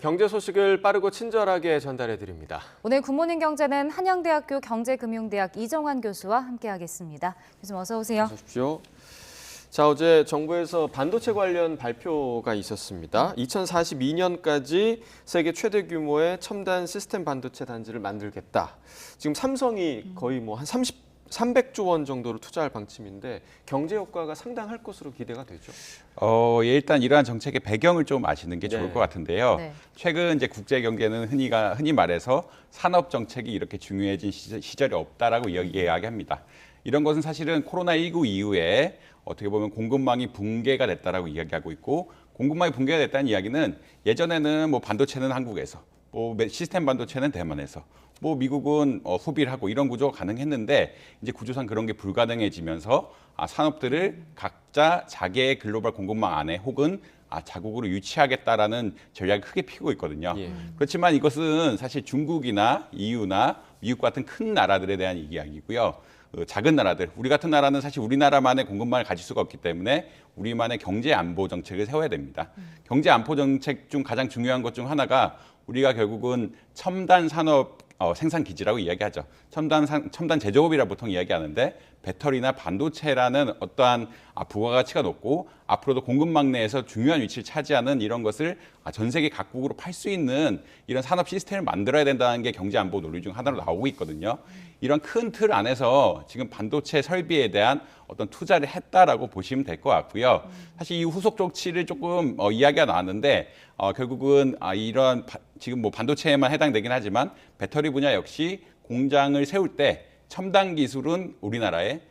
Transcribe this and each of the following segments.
경제 소식을 빠르고 친절하게 전달해 드립니다. 오늘 굿모닝 경제는 한양대학교 경제금융대학 이정환 교수와 함께하겠습니다. 교수님 어서 오세요. 어서 오십시오. 자, 어제 정부에서 반도체 관련 발표가 있었습니다. 2042년까지 세계 최대 규모의 첨단 시스템 반도체 단지를 만들겠다. 지금 삼성이 거의 뭐 한 300조 원 정도로 투자할 방침인데 경제 효과가 상당할 것으로 기대가 되죠. 일단 이러한 정책의 배경을 좀 아시는 게 좋을 것 같은데요. 네. 최근 이제 국제 경제는 흔히 말해서 산업 정책이 이렇게 중요해진 시절이 없다라고 이야기합니다. 이런 것은 사실은 코로나19 이후에 어떻게 보면 공급망이 붕괴가 됐다라고 이야기하고 있고, 공급망이 붕괴가 됐다는 이야기는 예전에는 뭐 반도체는 한국에서, 뭐 시스템 반도체는 대만에서, 뭐 미국은 소비를 하고 이런 구조가 가능했는데 이제 구조상 그런 게 불가능해지면서 산업들을 각자 자기의 글로벌 공급망 안에 혹은 자국으로 유치하겠다라는 전략이 크게 피고 있거든요. 그렇지만 이것은 사실 중국이나 EU나 미국 같은 큰 나라들에 대한 이야기고요. 작은 나라들, 우리 같은 나라는 사실 우리나라만의 공급망을 가질 수가 없기 때문에 우리만의 경제 안보 정책을 세워야 됩니다. 경제 안보 정책 중 가장 중요한 것 중 하나가 우리가 결국은 첨단 산업 생산 기지라고 이야기하죠. 첨단 제조업이라 보통 이야기하는데 배터리나 반도체라는 어떠한 부가가치가 높고 앞으로도 공급망 내에서 중요한 위치를 차지하는 이런 것을 전 세계 각국으로 팔 수 있는 이런 산업 시스템을 만들어야 된다는 게 경제 안보 논리 중 하나로 나오고 있거든요. 이런 큰 틀 안에서 지금 반도체 설비에 대한 어떤 투자를 했다라고 보시면 될 것 같고요. 사실 이 후속 조치를 조금 이야기가 나왔는데 결국은 이런 지금 뭐 반도체에만 해당되긴 하지만 배터리 분야 역시 공장을 세울 때 첨단 기술은 우리나라에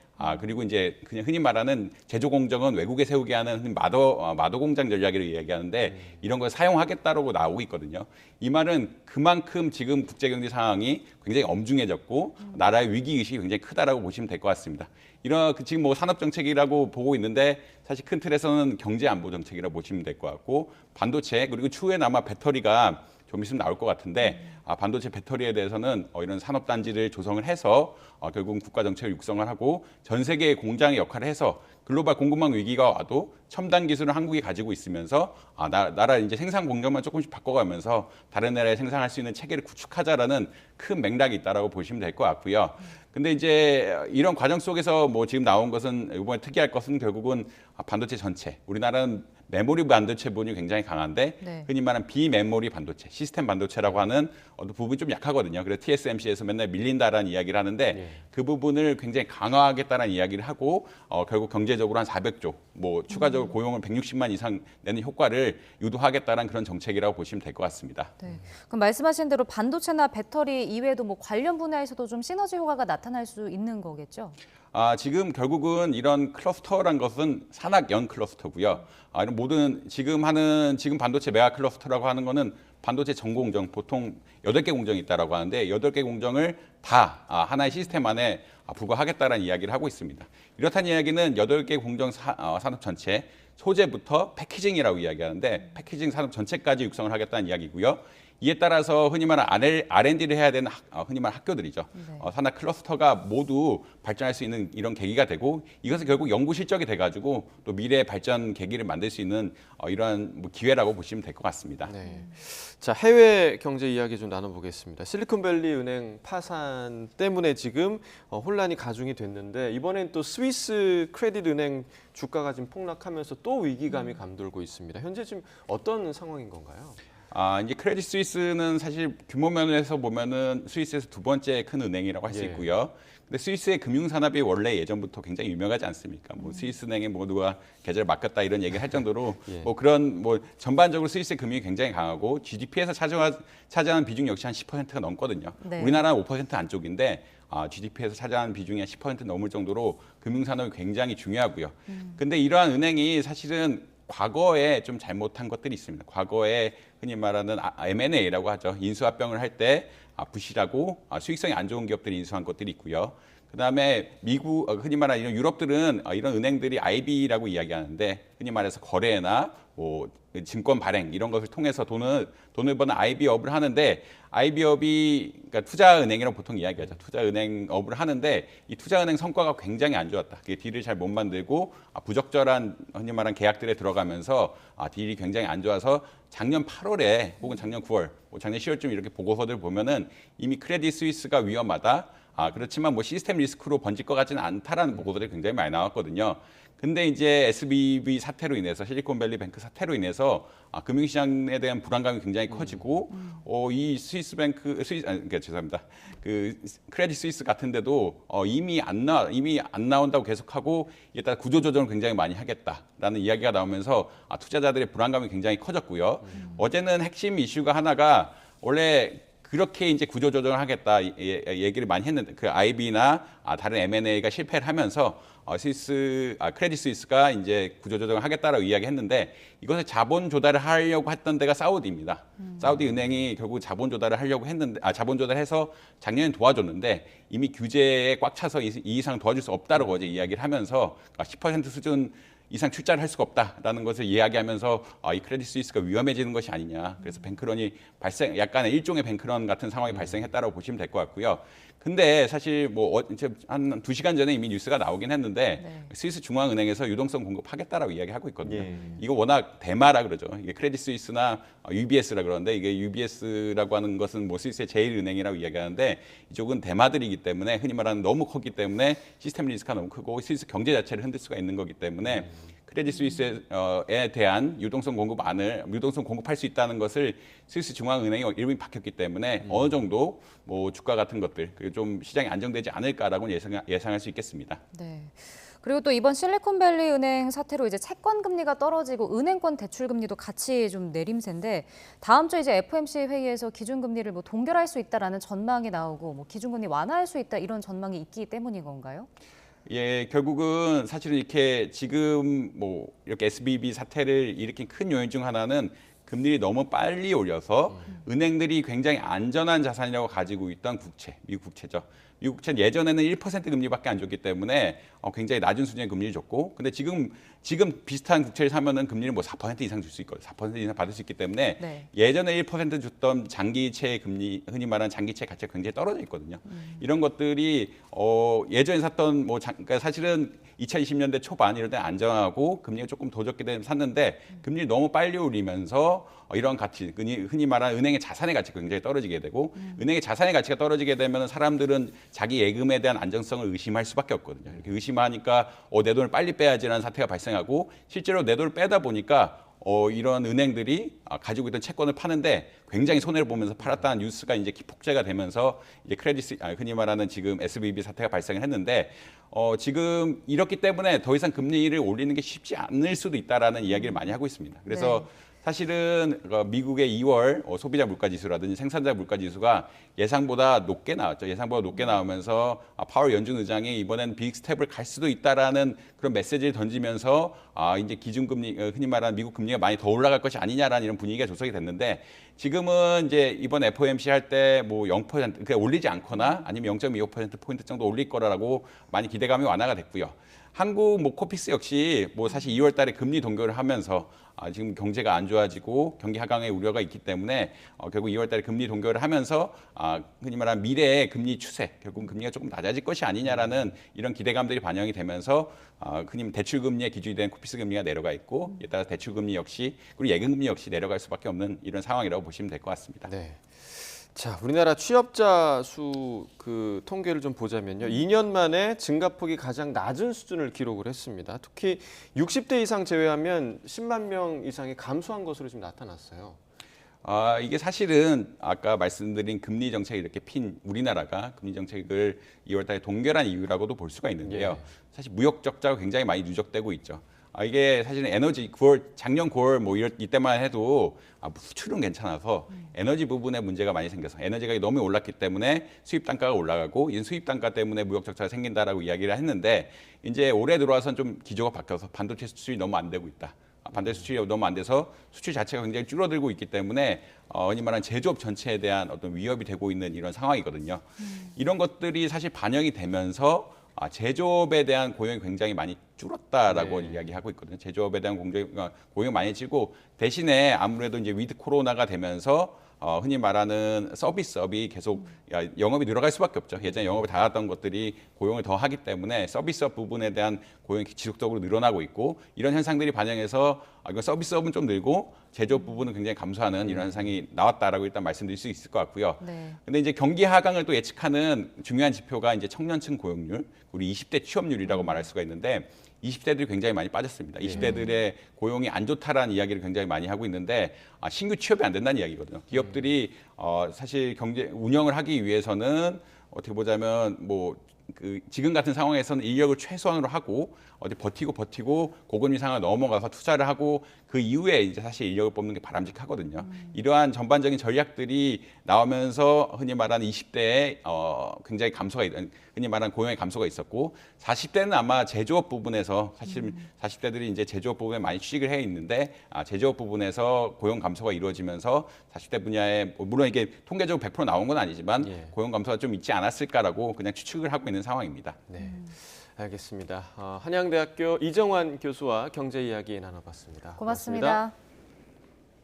그리고 이제 그냥 흔히 말하는 제조 공정은 외국에 세우게 하는 마더 공장 전략을 이야기하는데 이런 걸 사용하겠다라고 나오고 있거든요. 이 말은 그만큼 지금 국제 경제 상황이 굉장히 엄중해졌고 나라의 위기 의식이 굉장히 크다라고 보시면 될 것 같습니다. 이런 지금 뭐 산업 정책이라고 보고 있는데 사실 큰 틀에서는 경제 안보 정책이라고 보시면 될 것 같고, 반도체 그리고 추후에 아마 배터리가 좀 있으면 나올 것 같은데 반도체 배터리에 대해서는 이런 산업단지를 조성을 해서 결국은 국가 정책을 육성을 하고 전 세계의 공장의 역할을 해서 글로벌 공급망 위기가 와도 첨단 기술을 한국이 가지고 있으면서 나라 이제 생산 공정만 조금씩 바꿔가면서 다른 나라에 생산할 수 있는 체계를 구축하자라는 큰 맥락이 있다라고 보시면 될 것 같고요. 근데 이제 이런 과정 속에서 뭐 지금 나온 것은 이번에 특이할 것은 결국은 반도체 전체, 우리나라는 메모리 반도체 부분이 굉장히 강한데 흔히 말하는 비메모리 반도체, 시스템 반도체라고 하는 어떤 부분이 좀 약하거든요. 그래서 TSMC에서 맨날 밀린다라는 이야기를 하는데 그 부분을 굉장히 강화하겠다는 이야기를 하고 결국 경제적으로 한 400조, 뭐 추가적으로 고용을 160만 이상 내는 효과를 유도하겠다는 그런 정책이라고 보시면 될 것 같습니다. 네. 그럼 말씀하신 대로 반도체나 배터리 이외에도 뭐 관련 분야에서도 좀 시너지 효과가 나타날 수 있는 거겠죠? 지금 결국은 이런 클러스터란 것은 산학연 클러스터고요. 이런 모든 지금 반도체 메가 클러스터라고 하는 거는 반도체 전 공정, 보통 8개 공정이 있다라고 하는데 8개 공정을 다 하나의 시스템 안에 부과하겠다는 이야기를 하고 있습니다. 이렇다는 이야기는 8개 공정 산업 전체, 소재부터 패키징이라고 이야기하는데 패키징 산업 전체까지 육성을 하겠다는 이야기고요. 이에 따라서 흔히 말하는 R&D를 해야 되는 흔히 말하는 학교들이죠. 산업 클러스터가 모두 발전할 수 있는 이런 계기가 되고, 이것은 결국 연구 실적이 돼가지고 또 미래의 발전 계기를 만들 수 있는 이러한 기회라고 보시면 될 것 같습니다. 네. 자, 해외 경제 이야기 좀 나눠보겠습니다. 실리콘밸리 은행 파산 때문에 지금 혼란이 가중이 됐는데 이번엔 또 스위스 크레딧 은행 주가가 지금 폭락하면서 또 위기감이 감돌고 있습니다. 현재 지금 어떤 상황인 건가요? 이제 크레딧 스위스는 사실 규모 면에서 보면은 스위스에서 두 번째 큰 은행이라고 할 수 있고요. 근데 스위스의 금융 산업이 원래 예전부터 굉장히 유명하지 않습니까? 뭐 스위스 은행에 모두가 계좌를 맡겼다 이런 얘기를 할 정도로 뭐 전반적으로 스위스의 금융이 굉장히 강하고 GDP에서 차지하는 비중 역시 한 10%가 넘거든요. 네. 우리나라는 5% 안쪽인데 GDP에서 차지하는 비중이 한 10% 넘을 정도로 금융 산업이 굉장히 중요하고요. 근데 이러한 은행이 사실은 과거에 좀 잘못한 것들이 있습니다. 과거에 흔히 말하는 M&A라고 하죠. 인수합병을 할 때 부실하고 수익성이 안 좋은 기업들이 인수한 것들이 있고요. 그다음에 미국 흔히 말하는 이런 유럽들은 이런 은행들이 IB라고 이야기하는데 흔히 말해서 거래나 뭐 증권 발행 이런 것을 통해서 돈을 버는 IB업을 하는데 IB업이 그러니까 투자은행이라고 보통 이야기하죠. 투자은행업을 하는데 이 투자은행 성과가 굉장히 안 좋았다. 그게 딜을 잘 못 만들고 부적절한 흔히 말하는 계약들에 들어가면서 딜이 굉장히 안 좋아서 작년 8월에 혹은 작년 9월, 작년 10월쯤 이렇게 보고서들 보면은 이미 크레딧 스위스가 위험하다. 그렇지만 뭐 시스템 리스크로 번질 것 같지는 않다라는 보고들이 굉장히 많이 나왔거든요. 근데 이제 SVB 사태로 인해서 실리콘밸리 뱅크 사태로 인해서 금융시장에 대한 불안감이 굉장히 커지고 이 그러니까 죄송합니다. 그 크레딧 스위스 같은데도 이미 안 나온다고 계속하고 이따 구조 조정을 굉장히 많이 하겠다라는 이야기가 나오면서 투자자들의 불안감이 굉장히 커졌고요. 어제는 핵심 이슈가 하나가 원래 그렇게 이제 구조 조정을 하겠다 얘기를 많이 했는데 그 IB나 다른 M&A가 실패를 하면서 크레딧 스위스가 이제 구조 조정을 하겠다라고 이야기했는데 이것을 자본 조달을 하려고 했던 데가 사우디입니다. 사우디 은행이 결국 자본 조달을 하려고 했는데 자본 조달해서 작년에 도와줬는데 이미 규제에 꽉 차서 이 이상 도와줄 수 없다라고 어제 이야기를 하면서 10% 수준 이상 출자를 할 수가 없다라는 것을 이야기하면서 이 크레딧 스위스가 위험해지는 것이 아니냐. 그래서 뱅크런이 약간의 일종의 뱅크런 같은 상황이 발생했다라고 보시면 될 것 같고요. 근데 사실 뭐 한 2시간 전에 이미 뉴스가 나오긴 했는데 스위스 중앙은행에서 유동성 공급하겠다라고 이야기하고 있거든요. 이거 워낙 대마라 그러죠. 이게 크레딧 스위스나 UBS라 그러는데 이게 UBS라고 하는 것은 뭐 스위스의 제일은행이라고 이야기하는데 이쪽은 대마들이기 때문에 흔히 말하는 너무 컸기 때문에 시스템 리스크가 너무 크고 스위스 경제 자체를 흔들 수가 있는 거기 때문에 크레딧 스위스에 대한 유동성 공급할 수 있다는 것을 스위스 중앙은행이 이름이 바뀌었기 때문에 어느 정도 뭐 주가 같은 것들 좀 시장이 안정되지 않을까라고 예상할 수 있겠습니다. 네. 그리고 또 이번 실리콘밸리 은행 사태로 이제 채권 금리가 떨어지고 은행권 대출 금리도 같이 좀 내림세인데 다음 주 이제 FOMC 회의에서 기준 금리를 뭐 동결할 수 있다라는 전망이 나오고 뭐 기준 금리 완화할 수 있다 이런 전망이 있기 때문인 건가요? 예, 결국은 사실은 이렇게 지금 뭐 이렇게 SVB 사태를 일으킨 큰 요인 중 하나는 금리를 너무 빨리 올려서 은행들이 굉장히 안전한 자산이라고 가지고 있던 국채, 미국 국채죠. 미국 국채는 예전에는 1% 금리밖에 안 줬기 때문에 굉장히 낮은 수준의 금리를 줬고, 근데 지금 비슷한 국채를 사면은 금리를 뭐 4% 이상 줄 수 있거든요. 4% 이상 받을 수 있기 때문에 네. 예전에 1% 줬던 장기채 금리, 흔히 말하는 장기채 가치가 굉장히 떨어져 있거든요. 이런 것들이 예전에 샀던 그러니까 사실은 2020년대 초반 이럴 때 안정하고 금리가 조금 더 적게 되면 샀는데 금리를 너무 빨리 올리면서 이런 가치, 흔히 말하는 은행의 자산의 가치가 굉장히 떨어지게 되고 은행의 자산의 가치가 떨어지게 되면 사람들은 자기 예금에 대한 안정성을 의심할 수밖에 없거든요. 이렇게 의심하니까 내 돈을 빨리 빼야지라는 사태가 발생하고 실제로 내 돈을 빼다 보니까 이런 은행들이 가지고 있던 채권을 파는데 굉장히 손해를 보면서 팔았다는 뉴스가 이제 기폭제가 되면서 이제 흔히 말하는 지금 SVB 사태가 발생을 했는데 지금 이렇기 때문에 더 이상 금리를 올리는 게 쉽지 않을 수도 있다라는 이야기를 많이 하고 있습니다. 그래서 네. 사실은 미국의 2월 소비자 물가지수라든지 생산자 물가지수가 예상보다 높게 나왔죠. 예상보다 높게 나오면서 파월 연준 의장이 이번엔 빅 스텝을 갈 수도 있다라는 그런 메시지를 던지면서 이제 기준금리, 흔히 말하는 미국 금리가 많이 더 올라갈 것이 아니냐라는 이런 분위기가 조성이 됐는데 지금은 이제 이번 FOMC 할 때 뭐 0% 그러니까 올리지 않거나 아니면 0.25% 정도 올릴 거라고 많이 기대감이 완화가 됐고요. 한국 코피스 역시 사실 2월 달에 금리 동결을 하면서 지금 경제가 안 좋아지고 경기 하강의 우려가 있기 때문에 결국 2월 달에 금리 동결을 하면서 흔히 말하는 미래의 금리 추세, 결국 금리가 조금 낮아질 것이 아니냐라는 이런 기대감들이 반영이 되면서 흔히 대출 금리의 기준이 된 코피스 금리가 내려가 있고 이에 따라 대출 금리 역시 그리고 예금 금리 역시 내려갈 수밖에 없는 이런 상황이라고 보시면 될 것 같습니다. 네. 자, 우리나라 취업자 수 통계를 좀 보자면요. 2년 만에 증가폭이 가장 낮은 수준을 기록을 했습니다. 특히 60대 이상 제외하면 10만 명 이상이 감소한 것으로 지금 나타났어요. 이게 사실은 아까 말씀드린 금리 정책이 이렇게 핀 우리나라가 금리 정책을 2월 달에 동결한 이유라고도 볼 수가 있는데요. 사실 무역 적자가 굉장히 많이 누적되고 있죠. 이게 사실은 에너지 작년 9월 이때만 해도 수출은 괜찮아서 에너지 부분에 문제가 많이 생겨서 에너지가 너무 올랐기 때문에 수입 단가가 올라가고 이 수입 단가 때문에 무역 적자가 생긴다라고 이야기를 했는데 이제 올해 들어와서는 좀 기조가 바뀌어서 반도체 수출이 너무 안 되고 있다. 반도체 수출이 너무 안 돼서 수출 자체가 굉장히 줄어들고 있기 때문에 흔히 말하는 제조업 전체에 대한 어떤 위협이 되고 있는 이런 상황이거든요. 이런 것들이 사실 반영이 되면서 제조업에 대한 고용이 굉장히 많이 줄었다라고 네. 이야기하고 있거든요. 제조업에 대한 고용이 많이 줄고 대신에 아무래도 이제 위드 코로나가 되면서 흔히 말하는 서비스업이 계속 영업이 늘어갈 수밖에 없죠. 예전에 영업이 닫았던 것들이 고용을 더 하기 때문에 서비스업 부분에 대한 고용이 지속적으로 늘어나고 있고 이런 현상들이 반영해서 이건 서비스업은 좀 늘고 제조업 부분은 굉장히 감소하는 이런 현상이 나왔다라고 일단 말씀드릴 수 있을 것 같고요. 네. 근데 이제 경기 하강을 또 예측하는 중요한 지표가 이제 청년층 고용률, 우리 20대 취업률이라고 말할 수가 있는데 20대들이 굉장히 많이 빠졌습니다. 20대들의 고용이 안 좋다라는 이야기를 굉장히 많이 하고 있는데 신규 취업이 안 된다는 이야기거든요. 기업들이 사실 경제 운영을 하기 위해서는 어떻게 보자면 지금 같은 상황에서는 인력을 최소한으로 하고 어디 버티고 고금리 상황을 넘어가서 투자를 하고 그 이후에 이제 사실 인력을 뽑는 게 바람직하거든요. 이러한 전반적인 전략들이 나오면서 흔히 말하는 20대에 굉장히 흔히 말하는 고용의 감소가 있었고 40대는 아마 제조업 부분에서 사실 40대들이 이제 제조업 부분에 많이 취직을 해 있는데 제조업 부분에서 고용 감소가 이루어지면서 40대 분야에 물론 이게 통계적으로 100% 나온 건 아니지만 예. 고용 감소가 좀 있지 않았을까라고 그냥 추측을 하고 있는 상황입니다. 네, 알겠습니다. 한양대학교 이정환 교수와 경제 이야기 나눠봤습니다. 고맙습니다.